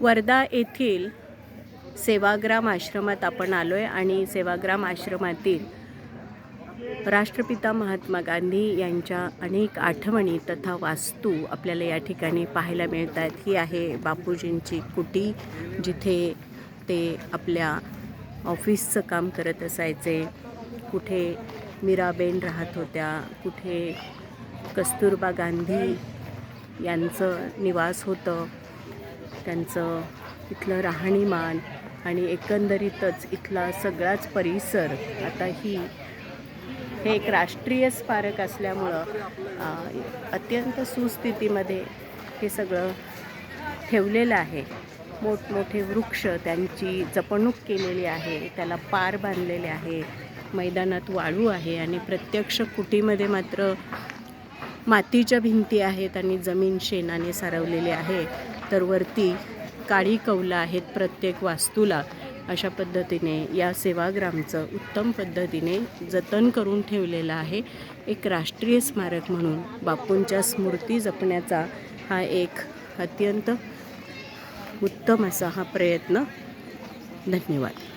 वर्धा येथील सेवाग्राम आश्रमात आपण आलो आहे आणि सेवाग्राम आश्रमातील राष्ट्रपिता महात्मा गांधी यांच्या अनेक आठवणी तथा वास्तू आपल्याला या ठिकाणी पाहायला मिळतात। ही आहे बापूजींची कुटी, जिथे ते आपल्या ऑफिसचं काम करत असायचे। कुठे मीराबेन राहत होत्या, कुठे कस्तुरबा गांधी यांचं निवास होतं, त्यांचं इथलं राहणीमान आणि एकंदरीतच इथला सगळाच परिसर। आता हे एक राष्ट्रीय स्मारक असल्यामुळं अत्यंत सुस्थितीमध्ये हे सगळं ठेवलेलं आहे। मोठमोठे वृक्ष त्यांची जपणूक केलेली आहे, त्याला पार बांधलेले आहे, मैदानात वाळू आहे आणि प्रत्यक्ष कुटीमध्ये मात्र मातीच्या भिंती आहेत आणि जमीन शेणाने सारवलेली आहे। तर वरती काळी कौलं आहेत प्रत्येक वास्तूला। अशा पद्धतीने या सेवाग्रामचं उत्तम पद्धतीने जतन करून ठेवलेलं आहे। एक राष्ट्रीय स्मारक म्हणून बापूंच्या स्मृती जपण्याचा हा एक अत्यंत उत्तम असा हा प्रयत्न। धन्यवाद।